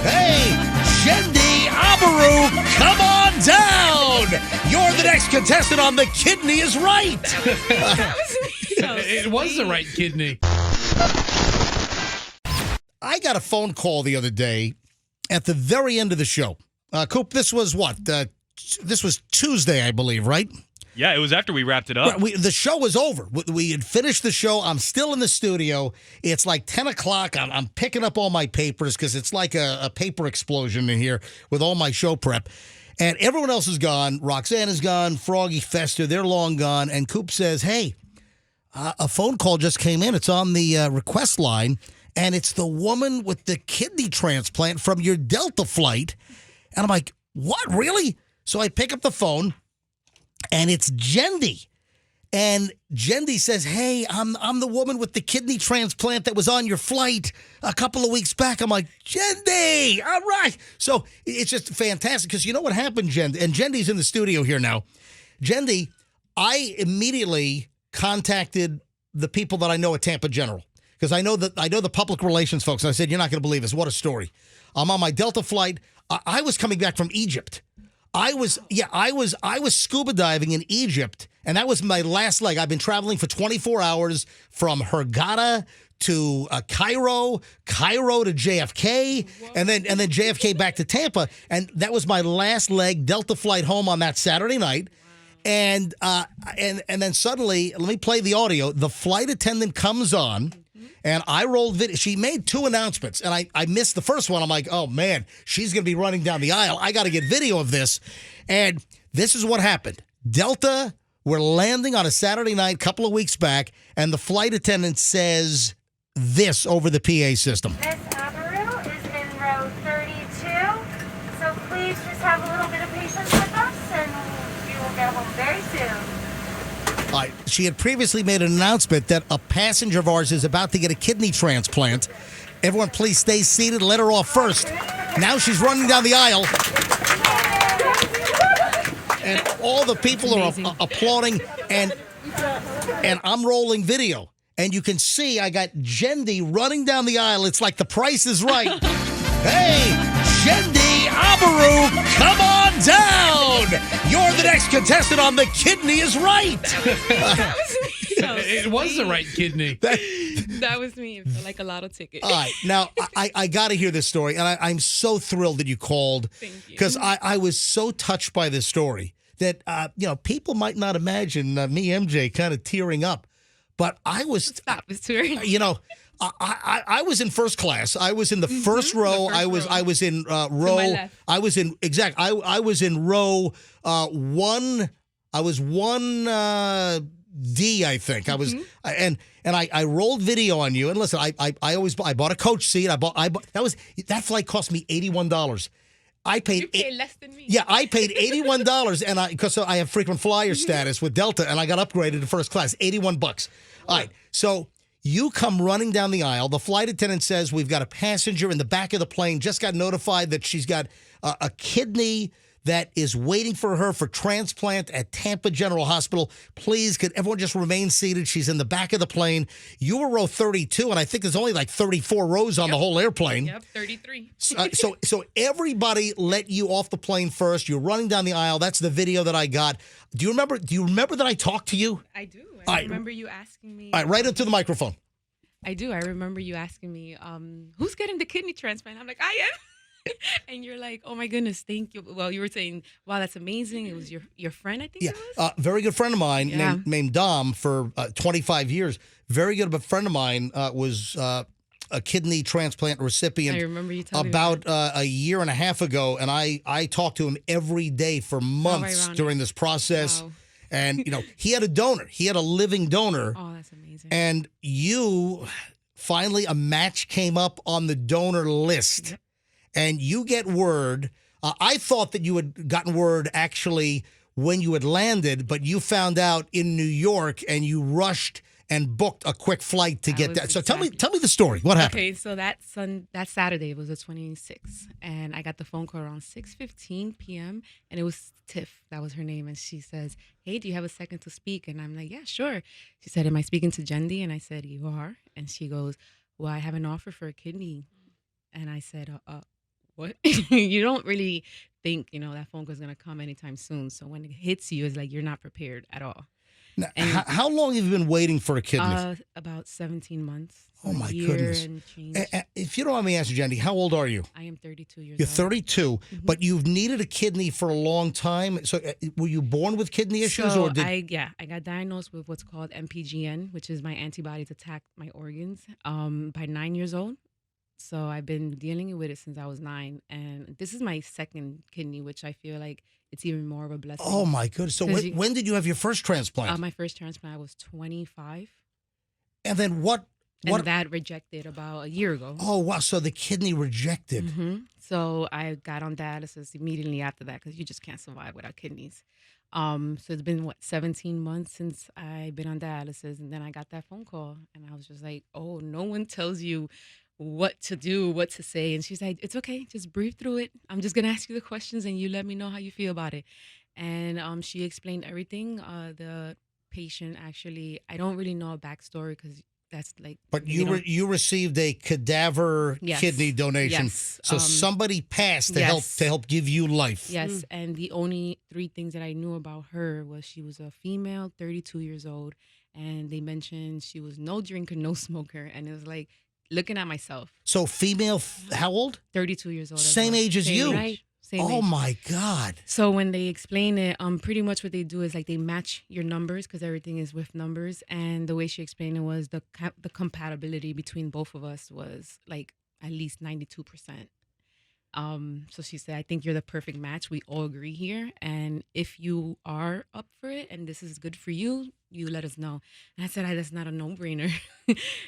Hey, Jendi Abaru, come on down. You're the next contestant on The Kidney is Right. It was the right kidney. I got a phone call the other day at the very end of the show. Coop, this was what? This was Tuesday, I believe, right? Yeah, it was after we wrapped it up. The show was over. We had finished the show. I'm still in the studio. It's like 10 o'clock. I'm picking up all my papers because it's like a paper explosion in here with all my show prep. And everyone else is gone. Roxanne is gone. Froggy, Fester, they're long gone. And Coop says, hey, a phone call just came in. It's on the request line. And it's the woman with the kidney transplant from your Delta flight. And I'm like, what, really? So I pick up the phone. And it's Jendi. And Jendi says, hey, I'm the woman with the kidney transplant that was on your flight a couple of weeks back. I'm like, Jendi, all right. So it's just fantastic because you know what happened, Jendi? And Jendi's in the studio here now. Jendi, I immediately contacted the people that I know at Tampa General because I know the public relations folks. And I said, you're not going to believe this. What a story. I'm on my Delta flight. I was coming back from Egypt. I was scuba diving in Egypt, and that was my last leg. I've been traveling for 24 hours from Hurghada to Cairo to JFK, and then JFK back to Tampa, and that was my last leg Delta flight home on that Saturday night. And then suddenly, let me play the audio. The flight attendant comes on. And I rolled video. She made two announcements, and I missed the first one. I'm like, oh, man, she's going to be running down the aisle. I got to get video of this. And this is what happened. Delta were landing on a Saturday night a couple of weeks back, and the flight attendant says this over the PA system. Miss Abaru is in row 32, so please just have a little bit of patience with us, and you will get home very soon. She had previously made an announcement that a passenger of ours is about to get a kidney transplant. Everyone, please stay seated. Let her off first. Now she's running down the aisle. And all the people are applauding. And I'm rolling video. And you can see I got Jendi running down the aisle. It's like The Price is Right. Hey, Jendi Abaru, come on down. You're the next contestant on The Kidney is Right. It was the right kidney. That was me. It felt like a lotto ticket. All right. Now, I got to hear this story, and I'm so thrilled that you called. Thank you. Because I was so touched by this story that, people might not imagine me, MJ, kind of tearing up. But I was... Stop. It's tearing. I was in first class. I was in the first row. I was in row. I was in I was in row one. I was one D, I think. I was and I rolled video on you. And listen, I bought a coach seat. That flight cost me $81. I paid You paid less than me. Yeah, I paid $81, and because I have frequent flyer status with Delta, and I got upgraded to first class. $81. All right, so you come running down the aisle. The flight attendant says we've got a passenger in the back of the plane. Just got notified that she's got a kidney that is waiting for her for transplant at Tampa General Hospital. Please, could everyone just remain seated? She's in the back of the plane. You were row 32, and I think there's only like 34 rows on the whole airplane. Yep, 33. So everybody let you off the plane first. You're running down the aisle. That's the video that I got. Do you remember that I talked to you? I do. I remember you asking me. All right, right into the microphone. I do. I remember you asking me, who's getting the kidney transplant? I'm like, I am. And you're like, oh my goodness, thank you. Well, you were saying, wow, that's amazing. It was your friend, I think it was? Very good friend of mine named Dom for 25 years. Very good friend of mine was a kidney transplant recipient. I remember you telling about me a year and a half ago, and I talked to him every day for months during this process. Wow. And, he had a donor. He had a living donor. Oh, that's amazing. And finally, a match came up on the donor list. Yep. And you get word. I thought that you had gotten word actually when you had landed, but you found out in New York and you rushed and booked a quick flight to get that. So tell me the story. What happened? Okay, so that Saturday, it was the 26th, and I got the phone call around 6:15 p.m., and it was Tiff. That was her name, and she says, hey, do you have a second to speak? And I'm like, yeah, sure. She said, am I speaking to Jendi? And I said, you are. And she goes, well, I have an offer for a kidney. And I said, what? You don't really think, that phone call is going to come anytime soon. So when it hits you, it's like you're not prepared at all. Now, And how long have you been waiting for a kidney? about 17 months. Oh, a my year goodness. And change. If you don't mind me asking, Jenny, how old are you? I am 32 years You're old. 32, but you've needed a kidney for a long time. So were you born with kidney issues? So Or did I got diagnosed with what's called MPGN, which is my antibodies attack my organs, by 9 years old. So I've been dealing with it since I was 9, and this is my second kidney, which I feel like it's even more of a blessing. Oh, my goodness. So 'Cause when did you have your first transplant? My first transplant I was 25, And then what? and that rejected about a year ago. Oh, wow. So the kidney rejected. So I got on dialysis immediately after that because you just can't survive without kidneys. So it's been 17 months since I've been on dialysis, and then I got that phone call, and I was just like, oh, no one tells you what to do, what to say. And she's like, it's okay, just breathe through it. I'm just gonna ask you the questions, and you let me know how you feel about it. And she explained everything. The patient actually, I don't really know a backstory because that's like. But they you don't- you received a cadaver Yes. kidney donation. Yes. So somebody passed to yes. help give you life. Yes, and the only 3 things that I knew about her was she was a female, 32 years old, and they mentioned she was no drinker, no smoker, and it was like looking at myself, So female, how old? 32 years old. as Same well. age as Same you. age, Right. Same Oh age. my God. So when they explain it, pretty much what they do is like they match your numbers because everything is with numbers. And the way she explained it was the compatibility between both of us was like at least 92%. So she said, I think you're the perfect match. We all agree here. And if you are up for it and this is good for you, you let us know. And I said, that's not a no-brainer.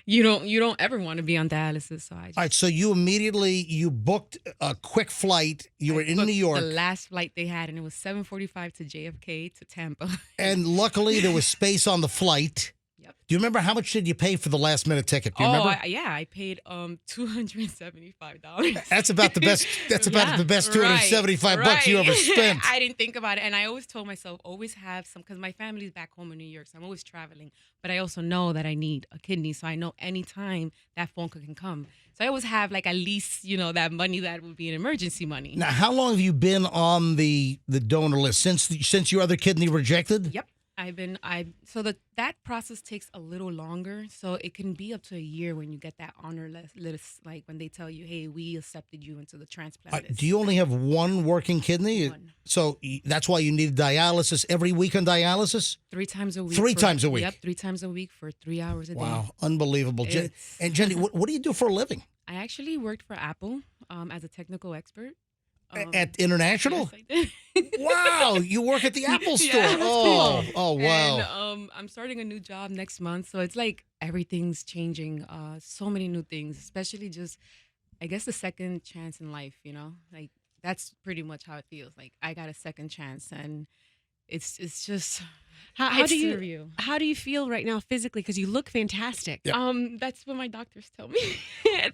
you don't ever want to be on dialysis. So I just All right. So you booked a quick flight. You were in booked New York, the last flight they had, and it was 7:45 to JFK to Tampa. and luckily there was space on the flight. Yep. Do you remember how much did you pay for the last minute ticket? Do you remember? I paid $275. That's about the best. That's about Yeah, the best $275 you right. ever spent. I didn't think about it, and I always told myself always have some because my family's back home in New York, so I'm always traveling. But I also know that I need a kidney, so I know anytime that phone call can come. So I always have like at least that money that would be an emergency money. Now, how long have you been on the donor list since your other kidney rejected? Yep. So that process takes a little longer. So it can be up to a year when you get that honor list, like when they tell you, hey, we accepted you into the transplant list. Do you only have one working kidney? One. So that's why you need dialysis every week on dialysis? 3 times a week. 3 times a week? Yep, 3 times a week for 3 hours a day. Wow, unbelievable. It's- And Jenny, what do you do for a living? I actually worked for Apple as a technical expert. At International? Yes, I did. Wow, you work at the Apple store. Yes. Oh, wow. And I'm starting a new job next month, so it's like everything's changing. So many new things, especially just, I guess, the second chance in life. Like that's pretty much how it feels. Like I got a second chance, and it's just. How it's do you surreal. how do you feel right now physically? Because you look fantastic. Yeah. That's what my doctors tell me.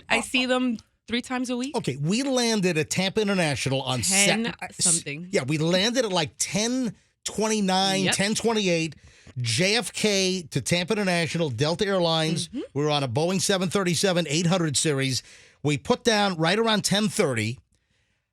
I see them 3 times a week. Okay, we landed at Tampa International on 10 something. Yeah, we landed at like 10:29, Yep. 10:28. JFK to Tampa International, Delta Airlines. Mm-hmm. We were on a Boeing 737-800 series. We put down right around 10:30.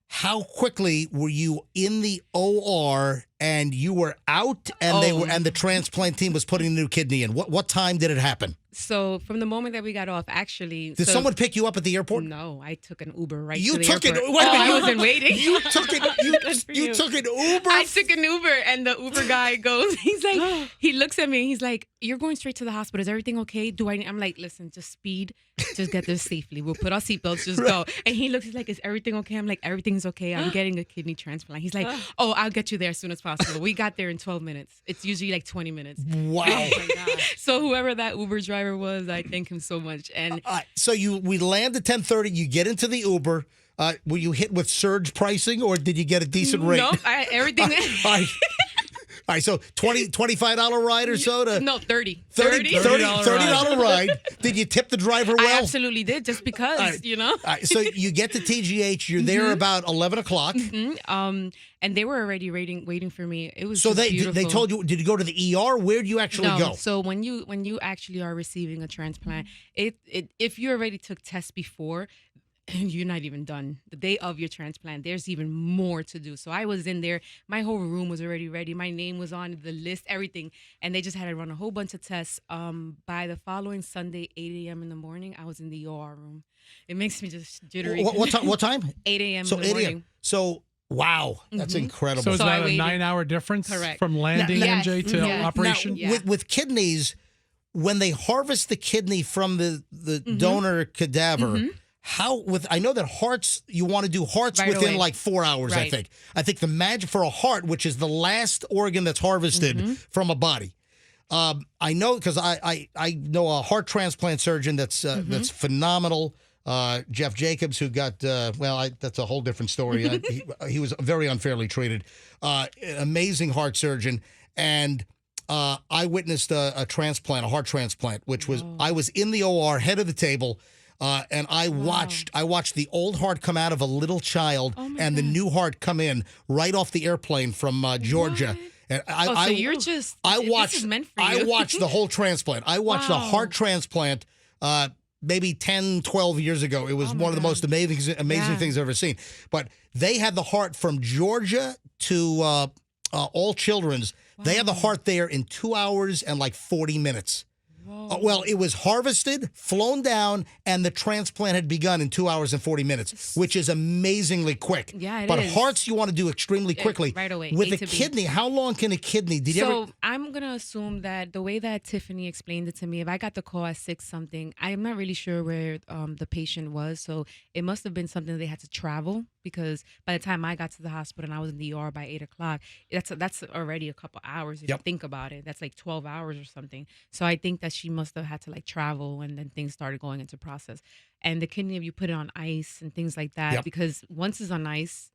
How quickly were you in the OR and you were out and the transplant team was putting a new kidney in? What time did it happen? So from the moment that we got off, actually, Did someone pick you up at the airport? No, I took an Uber right You to the took it. airport. Wait a minute, I you- wasn't waiting. You took it. Good for You took an Uber. I took an Uber, and the Uber guy goes, he's like, he looks at me, he's like, you're going straight to the hospital. Is everything okay? I'm like, listen, just speed, just get there safely. We'll put our seatbelts, just go. And he looks, he's like, is everything okay? I'm like, everything's okay. I'm getting a kidney transplant. He's like, oh, I'll get you there as soon as possible. We got there in 12 minutes. It's usually like 20 minutes. Wow. Oh my gosh. So whoever that Uber driver was, I thank him so much. And So we land at 10:30. You get into the Uber. Were you hit with surge pricing, or did you get a decent rate? nope, everything. All right, so $25 ride or so to No, 30. $30 ride. Did you tip the driver I well? absolutely did, just because, All right. you know. All right, so you get to TGH. You're there about 11 o'clock. And they were already waiting for me. It was So just they beautiful. told you, did you go to the ER? Where do you actually No. go? So when you actually are receiving a transplant, if you already took tests before, you're not even done. The day of your transplant, there's even more to do. So I was in there. My whole room was already ready. My name was on the list, everything. And they just had to run a whole bunch of tests. By the following Sunday, 8 a.m. in the morning, I was in the OR room. It makes me just jittery. What time? 8 a.m. So in the 8 morning. a.m. So, wow, that's incredible. So is So I that a waited. 9-hour difference Correct. from landing Yes. MJ to Yeah. operation? Yeah. With kidneys, when they harvest the kidney from the donor cadaver, I know that hearts, you want to do hearts Right within away. like 4 hours, I Right. think. I think the magic for a heart, which is the last organ that's harvested from a body. I know because I know a heart transplant surgeon that's phenomenal. Jeff Jacobs, who got, that's a whole different story. He was very unfairly treated. An amazing heart surgeon. And I witnessed a transplant, a heart transplant, which was, I was in the OR, head of the table, and I watched the old heart come out of a little child and the new heart come in right off the airplane from Georgia. And So you're just, I this watched, is meant for I you. watched the whole transplant. I watched a Wow. heart transplant maybe 10, 12 years ago. It was one of the most amazing things I've ever seen. But they had the heart from Georgia to All Children's. They had the heart there in 2 hours and like 40 minutes. Well, it was harvested, flown down, and the transplant had begun in 2 hours and 40 minutes, which is amazingly quick. Yeah, it but is. hearts you want to do extremely quickly. right away, With A a to B. kidney, how long can a kidney? Did you So ever? I'm gonna assume that the way that Tiffany explained it to me, if I got the call at 6 something, I'm not really sure where the patient was. So it must have been something they had to travel, because by the time I got to the hospital and I was in the ER by 8 o'clock, that's already a couple hours if you think about it. That's like 12 hours or something. So I think that she must have had to like travel, and then things started going into process. And the kidney, if you put it on ice and things like that, because once it's on ice,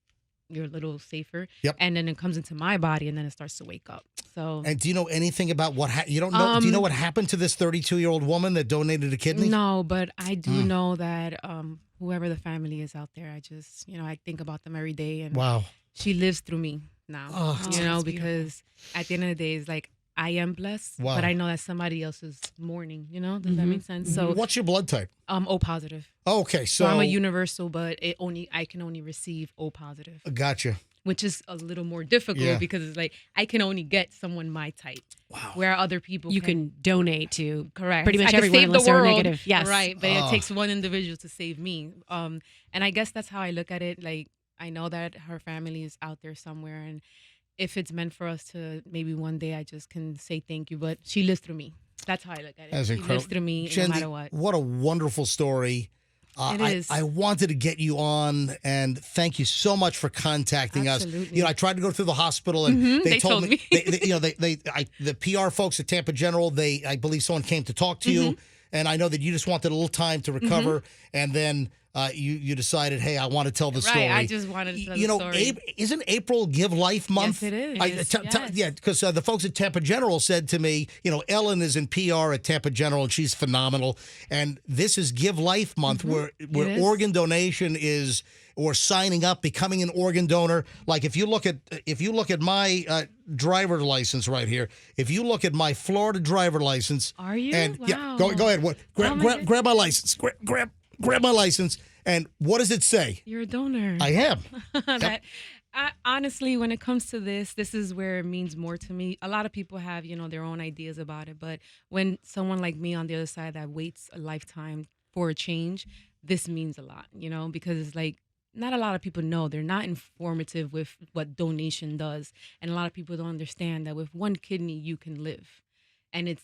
you're a little safer. And then it comes into my body, and then it starts to wake up. So. And do you know anything about what you don't know? Do you know what happened to this 32-year-old woman that donated a kidney? No, but I do know that whoever the family is out there, I just, I think about them every day, and Wow. she lives through me now. Because at the end of the day, it's like I am blessed, Wow. but I know that somebody else is mourning. Does that make sense? So, What's your blood type? O positive. Okay, So I'm a universal, but I can only receive O positive, Gotcha. which is a little more difficult because it's like I can only get someone my type. Wow. Where other people You can donate to correct pretty much I can everyone save unless the they're world, negative. Yes. right. But it takes one individual to save me. And I guess that's how I look at it. Like, I know that her family is out there somewhere, and if it's meant for us to, maybe one day I just can say thank you. But she lives through me. That's how I look at it. That's She incredible. lives through me no Shandy, matter what. What a wonderful story. It is. I wanted to get you on, and thank you so much for contacting Absolutely. us. I tried to go through the hospital, and They told me. the PR folks at Tampa General, I believe someone came to talk to you, and I know that you just wanted a little time to recover, and then you decided, hey, I want to tell the story. Right, I just wanted to tell the story. Isn't April Give Life Month? Yes, it is. Yeah, because the folks at Tampa General said to me, Ellen is in PR at Tampa General, and she's phenomenal. And this is Give Life Month, where is. organ donation is, or signing up, becoming an organ donor. Like if you look at my driver license right here, if you look at my Florida driver license, Are you? And Wow. go ahead. Grab my license. Grab my license. And what does it say? You're a donor. I am. Honestly, when it comes to this is where it means more to me. A lot of people have, their own ideas about it. But when someone like me on the other side that waits a lifetime for a change, this means a lot, because it's like, not a lot of people know. They're not informative with what donation does. And a lot of people don't understand that with one kidney, you can live. And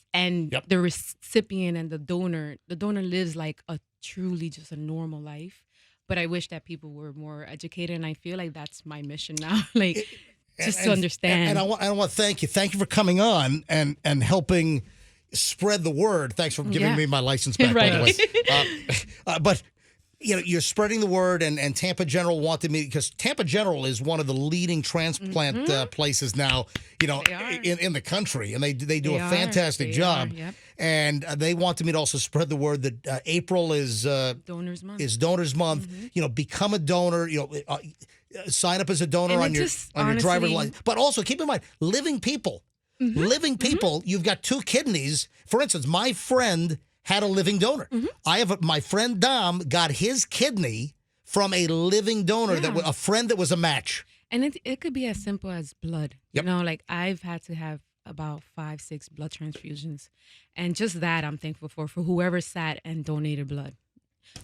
the recipient and the donor lives like a truly just a normal life. But I wish that people were more educated, and I feel like that's my mission now, to understand. And I want to thank you. Thank you for coming on and helping spread the word. Thanks for giving me my license back, by the way. But you're spreading the word, and Tampa General wanted me, because Tampa General is one of the leading transplant places now, in the country, and they do a fantastic job. Yep. And they wanted me to also spread the word that April is Donors Month. Donors Month. Become a donor. Sign up as a donor And on your honestly, driver's license. But also keep in mind, living people. Living people. You've got two kidneys. For instance, my friend had a living donor. My friend Dom got his kidney from a living donor, Yeah. a friend that was a match. And it could be as simple as blood. Yep. You know, like I've had to have about 5-6 blood transfusions. And just that I'm thankful for whoever sat and donated blood.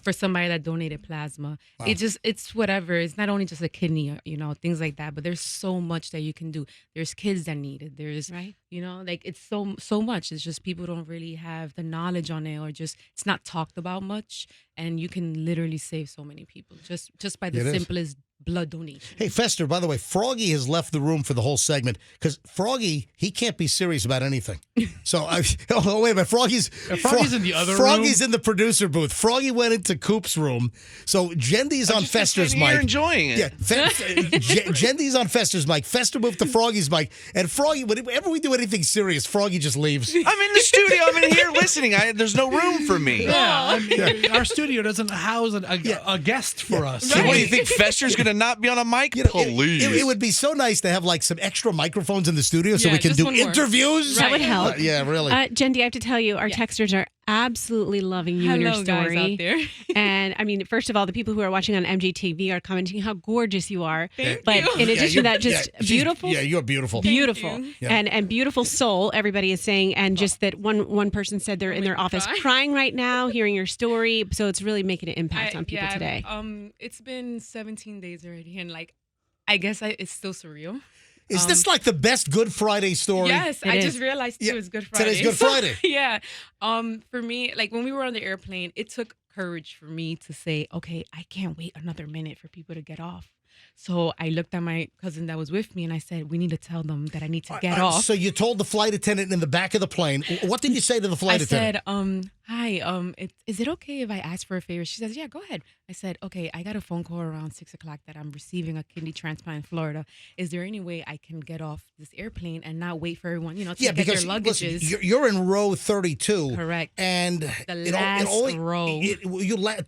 For somebody that donated plasma. Wow. It's whatever. It's not only just a kidney, you know, things like that, but there's so much that you can do. There's kids that need it. There's, Right. you know, like it's so much. It's just people don't really have the knowledge on it, or just it's not talked about much. And you can literally save so many people just by the It is. simplest blood donation. Hey, Fester, by the way, Froggy has left the room for the whole segment because Froggy, he can't be serious about anything. So, oh, wait a minute. Froggy's in the other Froggy's in the producer booth. Froggy went into Coop's room. So, Jendy's on Fester's Here mic. enjoying it. Yeah, Jendy's on Fester's mic. Fester moved to Froggy's mic. And Froggy, whenever we do anything serious, Froggy just leaves. I'm in the studio. I'm in here listening. There's no room for me. Yeah, I mean, our studio doesn't house a guest for us. So what do you think? Fester's going to not be on a mic? You know, Please. it would be so nice to have like some extra microphones in the studio so Yeah, we can just do one more. interviews. That would help. Yeah, really. Jendy, I have to tell you, our texters are absolutely loving you and your Hello, story. guys out there. And I mean, first of all, the people who are watching on MJTV are commenting how gorgeous you are. But you. in addition to that, just beautiful. Yeah, you're beautiful. Beautiful you. Yeah. and beautiful soul. Everybody is saying, and just that one person said they're in their office cry. crying right now, hearing your story. So it's really making an impact on people today. It's been 17 days already, and like, I guess it's still surreal. Is this like the best Good Friday story? Yes, It I is. just realized too. Yeah, It's Good Friday. today's Good So, Friday. yeah. For me, like when we were on the airplane, it took courage for me to say, okay, I can't wait another minute for people to get off. So I looked at my cousin that was with me and I said, we need to tell them that I need to get off. So you told the flight attendant in the back of the plane. What did you say to the flight I attendant? said, hi, is it okay if I ask for a favor? She says, yeah, go ahead. I said, okay, I got a phone call around 6 o'clock that I'm receiving a kidney transplant in Florida. Is there any way I can get off this airplane and not wait for everyone, to Yeah, get their because luggages? listen, you're in row 32. Correct. And The last row.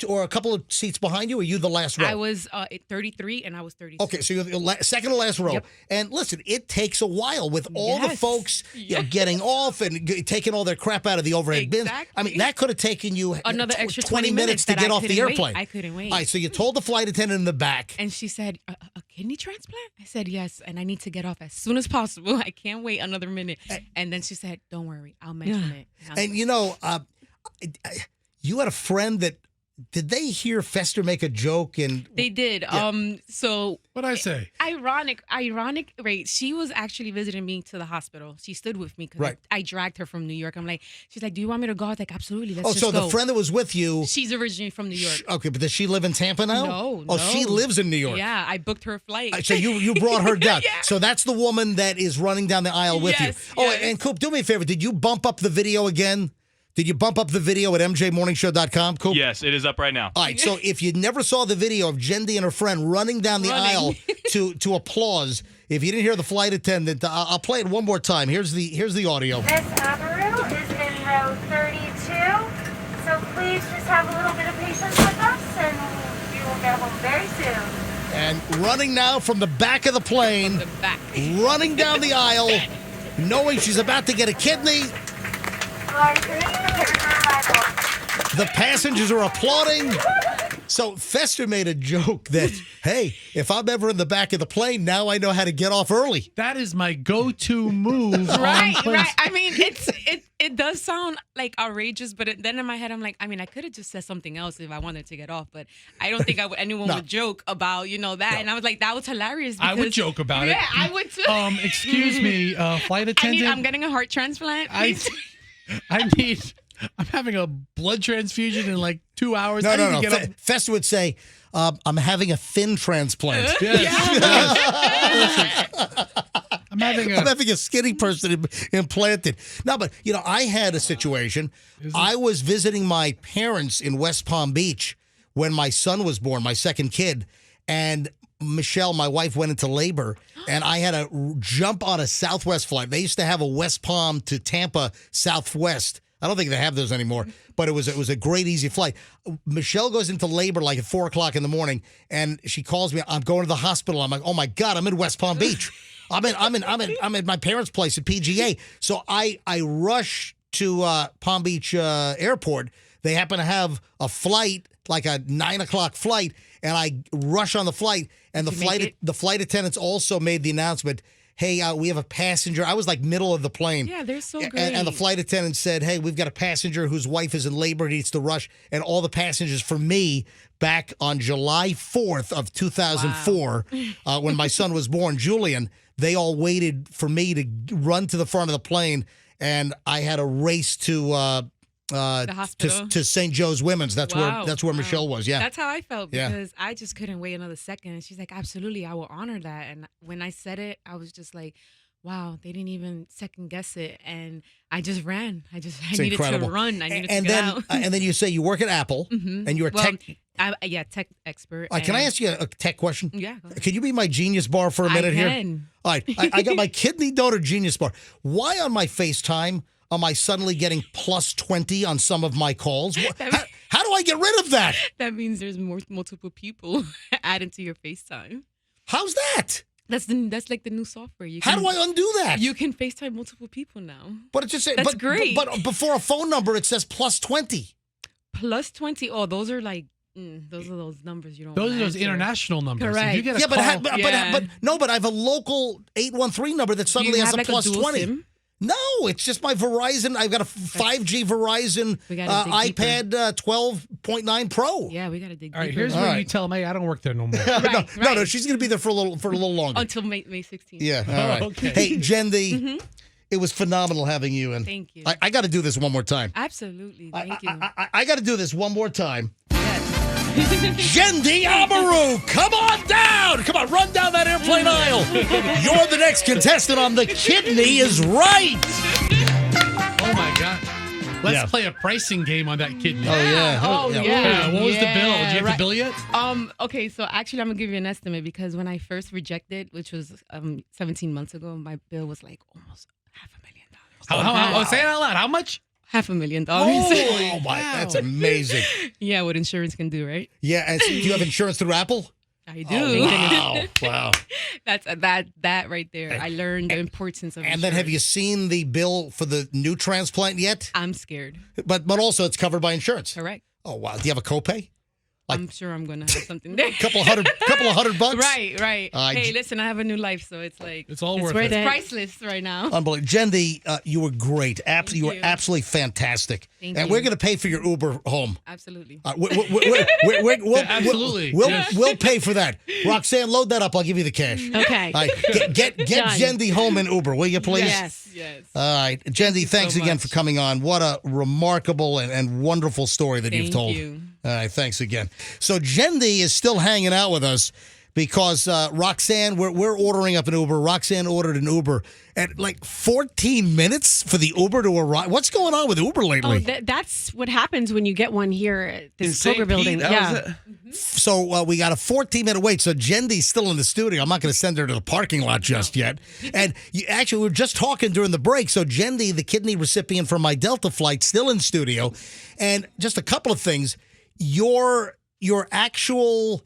or a couple of seats behind you, or you the last row? I was 33 and I was 36. Okay, so you're the second to last row. Yep. And listen, it takes a while with all the Yes. folks getting off and taking all their crap out of the overhead bins. I Exactly. mean, that could have taken you Another extra 20 minutes to that get I off the couldn't wait. airplane. I couldn't wait. All right, so you told the flight attendant in the back. And she said, a kidney transplant? I said, yes. And I need to get off as soon as possible. I can't wait another minute. And then she said, don't worry. I'll mention it. And you had a friend that, did they hear Fester make a joke? And They did. So What'd I say? ironic, right? She was actually visiting me to the hospital. She stood with me because Right. I dragged her from New York. I'm like, she's like, do you want me to go? I was like, absolutely. Let's oh, just so go. the friend that was with you. She's originally from New York. Okay, but does she live in Tampa now? No, Oh, she no. lives in New York. Yeah, I booked her flight. So you brought her down. Yeah. So that's the woman that is running down the aisle with Yes, you. Oh, yes. and Coop, do me a favor. Did you bump up the video again? Did you bump up the video at mjmorningshow.com, Coop? Yes, it is up right now. All right, so if you never saw the video of Jendy and her friend running down the aisle to applause, if you didn't hear the flight attendant, I'll play it one more time. Here's the audio. Miss Abaru is in row 32, so please just have a little bit of patience with us and we will get home very soon. And running now from the back of the plane, The back. running down the aisle, knowing she's about to get a kidney. Are you finished preparing for arrival? The passengers are applauding. So Fester made a joke that, hey, if I'm ever in the back of the plane, now I know how to get off early. That is my go-to move. Right, on planes. right. I mean, it does sound like outrageous, but then in my head, I'm like, I mean, I could have just said something else if I wanted to get off, but I don't think anyone No. would joke about, that. No. And I was like, that was hilarious. I would because- joke about it. Yeah, I would too. Excuse me, flight attendant. I'm getting a heart transplant. Please. I'm having a blood transfusion in like 2 hours. No, I no, need no. to get up. Fester would say, I'm having a fin transplant. Yes. I'm having I'm a. having a skinny person implanted. No, but, I had a situation. I was visiting my parents in West Palm Beach when my son was born, my second kid, and Michelle, my wife, went into labor, and I had to jump on a Southwest flight. They used to have a West Palm to Tampa Southwest. I don't think they have those anymore, but it was a great, easy flight. Michelle goes into labor like at 4 o'clock in the morning, and she calls me. I'm going to the hospital. I'm like, oh my God, I'm in West Palm Beach. I'm at my parents' place at PGA. So I rush to Palm Beach Airport. They happen to have a flight, like a 9 o'clock flight, and I rush on the flight, and the flight attendants also made the announcement, hey, we have a passenger. I was like middle of the plane. Yeah, they're so great. And the flight attendant said, hey, we've got a passenger whose wife is in labor, needs to rush. And all the passengers for me back on July 4th of 2004, when my son was born, Julian, they all waited for me to run to the front of the plane. And I had a race to the hospital. to St. Joe's Women's. That's where Michelle was. Yeah. That's how I felt Yeah. because I just couldn't wait another second. And she's like, absolutely, I will honor that. And when I said it, I was just like, wow, they didn't even second guess it. And I just ran. I needed incredible. to run. I needed and to get then out. and then you say you work at Apple and you're a tech. Tech expert. Can I ask you a tech question? Yeah. Go ahead. Can you be my genius bar for a minute I here? can. All right. I got my kidney donor genius bar. Why on my FaceTime am I suddenly getting plus 20 on some of my calls? How do I get rid of that? That means there's multiple people added to your FaceTime. How's that? That's like the new software. How do I undo that? You can FaceTime multiple people now. But it just says, That's great. But before a phone number, it says plus 20. Plus 20. Oh, those are like, those are those numbers you don't Those are wanna those answer. international numbers. Correct. If you get a Yeah, call, but I have a local 813 number that Do suddenly you has have a like plus a dual 20. SIM? No, it's just my Verizon. I've got a 5G Verizon We gotta dig deeper. iPad 12.9 Pro. Yeah, we got to dig all right, deeper. here's All where right. you tell them, hey, I don't work there no more. No, she's going to be there for a little longer. Until May 16th. Yeah, all right. Okay. Hey, Jendi, it was phenomenal having you. And Thank you. I got to do this one more time. Absolutely. Thank you. I got to do this one more time. Yes. Jendi Amaru, come on down. Come on, run down that airplane aisle. You're the next contestant on The Kidney is Right. Oh, my God. Let's Yeah. play a pricing game on that kidney. Oh, yeah. Oh, yeah. Yeah, what was the bill? Did you have right. the bill yet? Okay, so actually I'm gonna give you an estimate because when I first rejected, which was 17 months ago, my bill was like almost $500,000. Say it out loud. How much? $500,000. Oh, my. That's amazing. Yeah, what insurance can do, right? Yeah, and so do you have insurance through Apple? I do. Oh, wow. That's that right there. I learned the importance of And then have you insurance. seen the bill for the new transplant yet? I'm scared. But also it's covered by insurance. Correct. Oh, wow. Do you have a copay? I'm sure I'm gonna have something there. Couple of hundred bucks? Right. Hey, listen, I have a new life, so it's like It's all worth worth it. it. priceless right now. Unbelievable. Jendi, you were great. You were you. absolutely fantastic. Thank and you. we're going to pay for your Uber home. Absolutely. Absolutely. We'll pay for that. Roxanne, load that up. I'll give you the cash. Okay. All right, get Done. Jendi home in Uber, will you please? Yes. All right. Jendi, thanks so again much. for coming on. What a remarkable and wonderful story that you've Thank told. you. All right. Thanks again. So Jendi is still hanging out with us because Roxanne, we're ordering up an Uber. Roxanne ordered an Uber at like 14 minutes for the Uber to arrive. What's going on with Uber Oh, lately? that's what happens when you get one here at this St. Kroger building. Pete, Yeah. So we got a 14-minute wait. So Jendi's still in the studio. I'm not going to send her to the parking lot just yet. And actually, we were just talking during the break. So Jendi, the kidney recipient from my Delta flight, still in studio. And just a couple of things. Your actual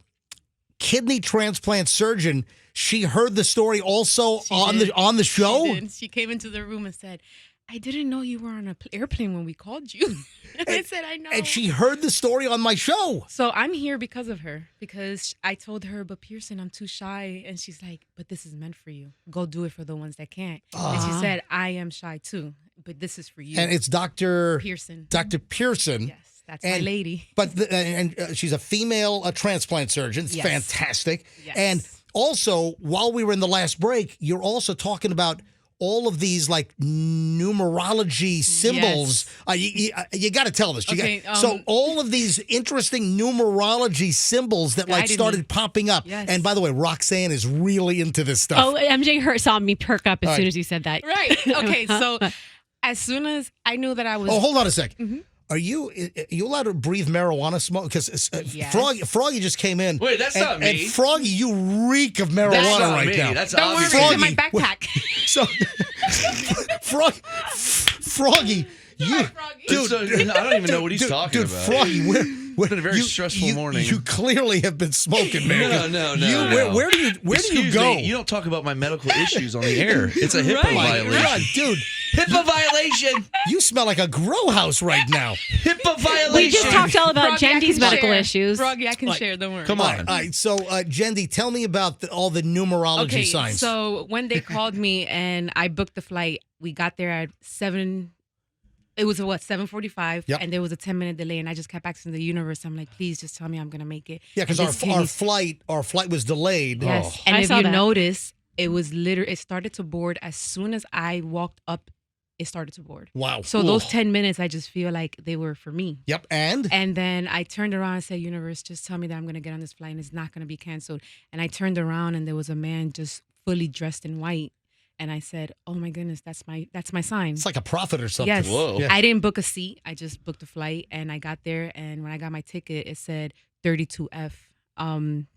kidney transplant surgeon, she heard the story also on the show. She did. She came into the room and said, I didn't know you were on an airplane when we called you. And I said, I know. And she heard the story on my show. So I'm here because of her, because I told her, but Pearson, I'm too shy. And she's like, but this is meant for you. Go do it for the ones that can't. And she said, I am shy too, but this is for you. And it's Dr. Pearson. Dr. Pearson. Yes, that's my lady. But she's a female transplant surgeon. It's Yes. fantastic. Yes. And also, while we were in the last break, you're also talking about all of these like numerology symbols. You got to tell this. Okay, so all of these interesting numerology symbols that like Guided started me. popping up. Yes. And by the way, Roxanne is really into this stuff. Oh, MJ saw me perk up as soon as you said that. Right. Okay. So as soon as I knew that I was. Oh, hold on a sec. Mm-hmm. Are you allowed to breathe marijuana smoke? Because Yes. Froggy just came in. Wait, that's not me. And Froggy, you reek of marijuana That's not right me. now. That's Don't worry, obvious. it's in my backpack. So, Froggy, you, Froggy. dude, I don't even know what he's talking dude, about. Froggy, It's been a very stressful morning. You clearly have been smoking, man. No. Where do you Excuse go? me, you don't talk about my medical issues on the air. It's a HIPAA My violation. God, dude, HIPAA violation. You smell like a grow house right now. HIPAA violation. We just talked all about Froggy, I Jendy's can medical share. issues. Froggy, I can Like, share. Don't worry. Come All on. right. So, Jendi, tell me about all the numerology Okay, signs. so when they called me and I booked the flight, we got there at 7. It was 7:45, Yep. and there was a 10-minute delay, and I just kept asking the universe. I'm like, please, just tell me I'm gonna make it. yeah, because And this our kidney- flight was delayed. Yes, Oh. and I if saw you that. notice, it was literally it started to board as soon as I walked up. It started to board. Wow. So those 10 minutes, I just feel like they were for me. Yep. And And then I turned around and said, universe, just tell me that I'm going to get on this flight and it's not going to be canceled. And I turned around and there was a man just fully dressed in white. And I said, oh my goodness, that's my sign. it's like a prophet or something. Yes. Whoa. Yeah. I didn't book a seat. I just booked a flight and I got there. And when I got my ticket, it said 32F.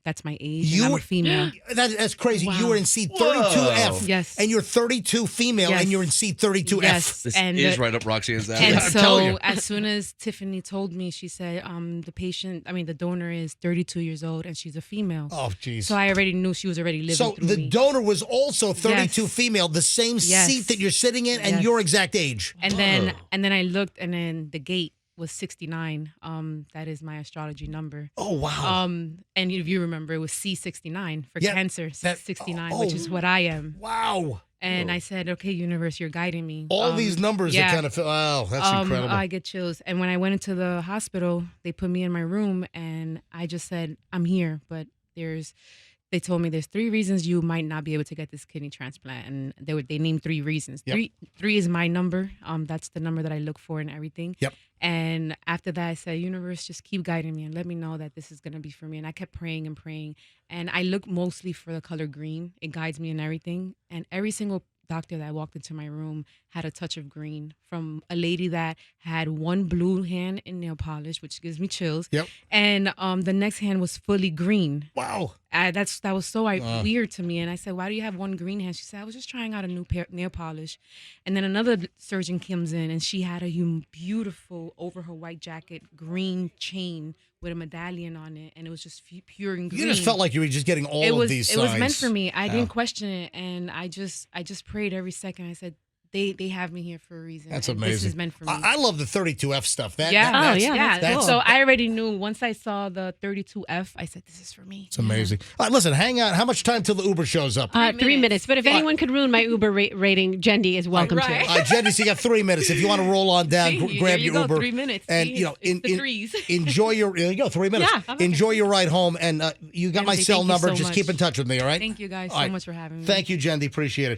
That's my age. And I'm a female. That's crazy. You Wow. were in seat 32F. Whoa. Yes. And you're 32 female, Yes. and you're in seat 32F. Yes. This And is the- right up Roxanne's alley. And I'm telling you. so as soon as Tiffany told me, she said, the donor is 32 years old and she's a female. Oh, jeez. So I already knew she was already living So through the me. donor was also 32 Yes. female, the same Yes. seat that you're sitting in, and Yes. your exact age. and then I looked and then the gate was 69. That is my astrology number. Oh, wow. And if you remember, it was C69 for Yeah, cancer, that- 69, oh. which is what I am. Wow. And I said, okay, universe, you're guiding me. All these numbers that yeah. kind of, wow, that's incredible. I get chills. And when I went into the hospital, they put me in my room and I just said, I'm here, but they told me there's 3 reasons you might not be able to get this kidney transplant. And they named 3 reasons. Yep. Three is my number. That's the number that I look for in everything. Yep. And after that, I said, universe, just keep guiding me and let me know that this is going to be for me. And I kept praying and praying. And I look mostly for the color green. It guides me in everything. And every single doctor that walked into my room had a touch of green, from a lady that had one blue hand in nail polish, which gives me chills. Yep. And the next hand was fully green. Wow. That was so weird to me. And I said, why do you have one green hand? She said, I was just trying out a new nail polish. And then another surgeon comes in and she had a beautiful, over her white jacket, green chain with a medallion on it. And it was just pure and green. You just felt like you were just getting all of these signs. It was meant for me. I Yeah. didn't question it. And I just prayed every second. I said, they have me here for a reason. That's and amazing. This is meant for me. I love the 32F stuff. yeah. that's- yeah, yeah. cool. So I already knew once I saw the 32F, I said, this is for me. It's amazing. All right, listen, hang on. How much time till the Uber shows up? 3 minutes. But if anyone could ruin my Uber rating, Jendy is welcome Right. to. Jenny, so you got 3 minutes. If you want to roll on down, See, grab there you your go, Uber. 3 minutes. And, See, you know, it's the threes. enjoy your, there you go, 3 minutes. Yeah, I'm okay. Enjoy your ride home. And you got my Lindsay, cell thank you number. so Just much. keep in touch with me, all right? Thank you guys All so right. much for having me. Thank you, Jendi. Appreciate it.